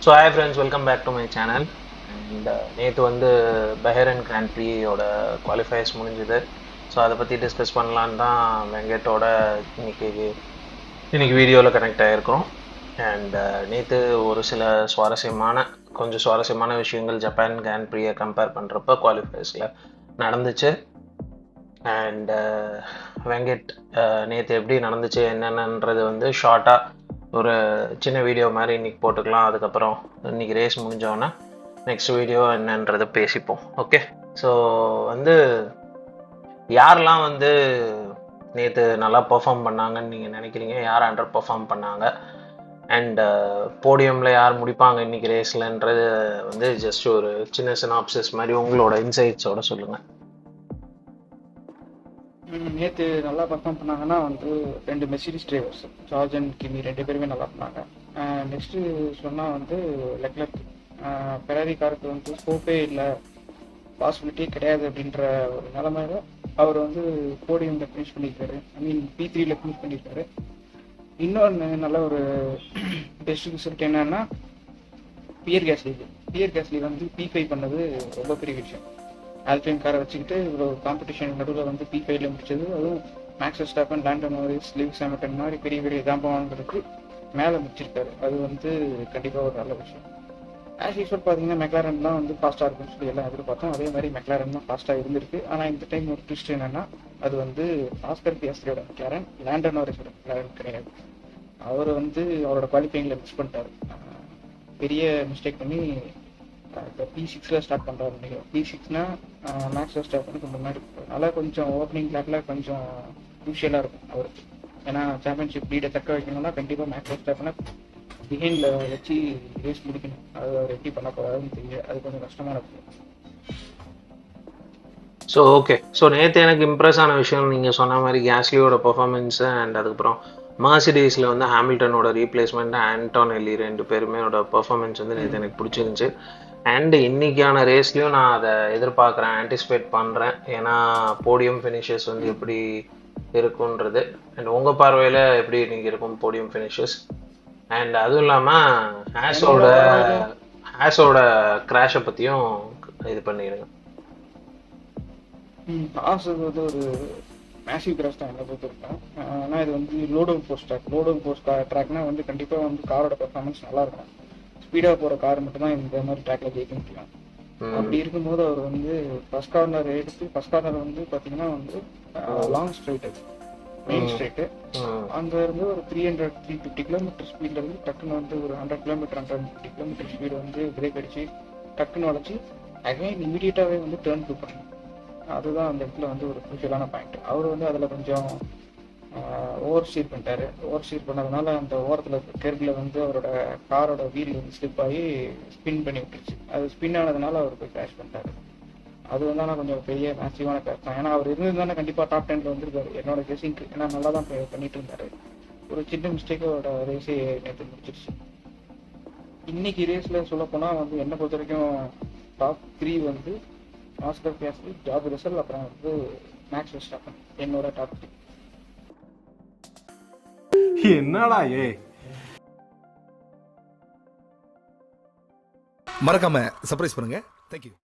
So hi friends, welcome back to my channel. And நேற்று வந்து Bahrain grand ப்ரீயோட qualifiers முடிஞ்சுது. ஸோ அதை பற்றி டிஸ்கஸ் பண்ணலான்னு தான் வெங்கட்டோட இன்னைக்கு வீடியோவில் கனெக்ட் ஆகிருக்கிறோம். அண்ட் நேற்று ஒரு சில கொஞ்சம் சுவாரஸ்யமான விஷயங்கள் ஜப்பான் கிராண்ட் ப்ரீயை கம்பேர் பண்ணுறப்ப குவாலிஃபயர்ஸில் நடந்துச்சு. அண்ட் வெங்கட் நேற்று எப்படி நடந்துச்சு என்னென்னன்றது வந்து ஷார்ட்டாக ஒரு சின்ன வீடியோ மாதிரி இன்றைக்கி போட்டுக்கலாம். அதுக்கப்புறம் இன்றைக்கி ரேஸ் முடிஞ்சோன்னா நெக்ஸ்ட் வீடியோ என்னன்றதை பேசிப்போம். ஓகே, ஸோ வந்து யாரெல்லாம் வந்து நேற்று நல்லா பெர்ஃபார்ம் பண்ணாங்கன்னு நீங்கள் நினைக்கிறீங்க? யார் அண்டர் பெர்ஃபார்ம் பண்ணாங்க? அண்ட் போடியமில் யார் முடிப்பாங்க இன்றைக்கி ரேஸ்லன்றது வந்து ஜஸ்ட் ஒரு சின்ன சினாப்சிஸ் மாதிரி உங்களோட இன்சைட்ஸோட சொல்லுங்கள். நேற்று நல்லா பர்ஃபார்ம் பண்ணாங்கன்னா வந்து 2 மெர்சிடிஸ் டிரைவர்ஸ் ஜார்ஜ் அண்ட் கிமி 2 பேருமே நல்லா பண்ணாங்க. நெக்ஸ்ட்டு சொன்னால் வந்து லெக்லர்க் ஃபெராரி காருக்கு வந்து ஸ்கோப்பே இல்லை, பாசிபிலிட்டியே கிடையாது அப்படின்ற ஒரு நிலைமையில அவர் வந்து போடியமில் ஃபினிஷ் பண்ணியிருக்காரு. ஐ மீன் P3 ஃபினிஷ் பண்ணியிருக்காரு. இன்னொன்று நல்ல ஒரு பெஸ்ட் ரிசல்ட் என்னன்னா பியர் கேஸ்லி வந்து P5 பண்ணது ரொம்ப பெரிய விஷயம். ஆல்பைன் காரை வச்சுக்கிட்டு இவ்வளோ காம்படிஷன் நடுவில் வந்து P5 முடிச்சது, அதுவும் Max Verstappen, Lando Norris, Lewis Hamilton மாதிரி பெரிய பெரிய ஜாம்பவான்களுக்கு மேலே முடிச்சிருக்காரு. அது வந்து கண்டிப்பாக ஒரு நல்ல விஷயம். ஆஸ் யூஸ்வல் பார்த்தீங்கன்னா மெக்லாரன் தான் வந்து ஃபாஸ்ட்டாக இருக்குன்னு சொல்லி எல்லாம் எதிர்பார்த்தோம். அதே மாதிரி மெக்லாரன் தான் ஃபாஸ்ட்டாக இருந்திருக்கு. ஆனால் இந்த டைம் ஒரு ட்விஸ்ட் என்னன்னா, அது வந்து ஆஸ்கர் பியாஸ்ட்ரியோட மெக்லாரன், லாண்டன் நாரிஸோட மெக்லாரன் கிடையாது. அவர் வந்து அவரோட குவாலிஃபைங்கில் மிஸ் பண்ணிட்டார். பெரிய மிஸ்டேக் பண்ணி இப்போ P6 ஸ்டார்ட் பண்ணுறாரு. நினைக்கிறேன் P6னா மேக்ஸ் வெர்ஸ்டாப்பனுக்கு முன்னாடி. அதனால் கொஞ்சம் ஓப்பனிங் லேப்பில் கொஞ்சம் க்ரூஷியலாக இருக்கும் அவருக்கு. ஏன்னா சாம்பியன்ஷிப் லீடை தக்க வைக்கணும்னா கண்டிப்பாக மேக்ஸ் வெர்ஸ்டாப்பனை பிஹைண்டில் வச்சு ரேஸ் முடிக்கணும். அது அவர் எப்படி பண்ண போகிறாருன்னு தெரியல. அது கொஞ்சம் கஷ்டமாக இருக்கும். ஸோ ஓகே, ஸோ நேற்று எனக்கு இம்ப்ரெஸ் ஆன விஷயம் நீங்கள் சொன்ன மாதிரி கேஸ்லியோட பெர்ஃபார்மன்ஸு அண்ட் அதுக்கப்புறம் மர்சிடிஸில் வந்து ஹாமில்டனோட ரீப்ளேஸ்மெண்ட் ஆண்டோனெல்லி 2 பேருமே பெர்ஃபார்மன்ஸ் வந்து நேற்று எனக்கு பிடிச்சிருந்துச்சு. அண்ட் இன்னைக்கான ரேஸ்லையும் நான் அதை எதிர்பார்க்குறேன், ஆன்டிசிபேட் பண்ணுறேன். ஏன்னா போடியம் ஃபினிஷஸ் வந்து எப்படி இருக்குன்றது அண்ட் உங்கள் பார்வையில் எப்படி இன்னைக்கு இருக்கும் போடியம் ஃபினிஷஸ்? அண்ட் அதுவும் இல்லாமல் ஹேஸோட கிராஷை பற்றியும் இது பண்ணிடுங்க. ஹாஸ் வந்து ஒரு மேசிவ் கிராஷ் தான் என்ன பொறுத்திருக்கேன். ஆனால் இது வந்து லோட் அவுட் போஸ்ட் ட்ராக்னா வந்து கண்டிப்பாக வந்து காரோட பெர்ஃபார்மன்ஸ் நல்லா இருக்கும். ஸ்பீடாக போகிற கார் மட்டும்தான் இந்த மாதிரி ட்ராக்ல ஜெயிக்க முடியும். அப்படி இருக்கும்போது அவர் வந்து ஃபர்ஸ்ட் கார்னர் வந்து பார்த்தீங்கன்னா வந்து லாங் ஸ்ட்ரைட்டு, மெயின் ஸ்ட்ரைட்டு, அங்கே இருந்து ஒரு 350 கிலோமீட்டர் ஸ்பீட்ல இருந்து டக்குன்னு வந்து ஒரு 100 கிலோமீட்டர் 150 கிலோமீட்டர் ஸ்பீடு வந்து பிரேக் அடிச்சு டக்குன்னு வளைச்சி அகைன் இமீடியட்டாகவே வந்து டேர்ன் டூ பண்ணணும். அதுதான் அந்த இடத்துல வந்து ஒரு க்ரூஷியலான பாயிண்ட். அவர் வந்து அதில் கொஞ்சம் ஓவர் ஸ்டீர் பண்ணதுனால அந்த ஓரத்தில் கெர்பில் வந்து அவரோட காரோட வீல் வந்து ஸ்லிப் ஆகி ஸ்பின் பண்ணி விட்டுருச்சு. அது ஸ்பின் ஆனதுனால அவர் போய் கிராஷ் பண்ணிட்டாரு. அது வந்து ஆனால் கொஞ்சம் பெரிய மேசிவான கிராஷ் தான். ஏன்னா அவர் இருந்திருந்தானே கண்டிப்பாக டாப் 10ல வந்திருக்காரு என்னோட கெஸிங்க்கு. ஏன்னா நல்லா தான் பண்ணிட்டு இருந்தாரு. ஒரு சின்ன மிஸ்டேக் அவரோட ரேஸே நேற்று முடிச்சிருச்சு. இன்னைக்கு ரேஸில் சொல்லப்போனால் வந்து என்னை பொறுத்த வரைக்கும் டாப் 3 வந்து ஆஸ்கர் பியாஸ்ட்ரி, ஜார்ஜ் ரசல், அப்புறம் வந்து மேக்ஸ் வெர்ஸ்டாப்பன் என்னோட டாப் 3. என்னடா மறக்காம சர்ப்ரைஸ் பண்ணுங்க. தேங்க்யூ.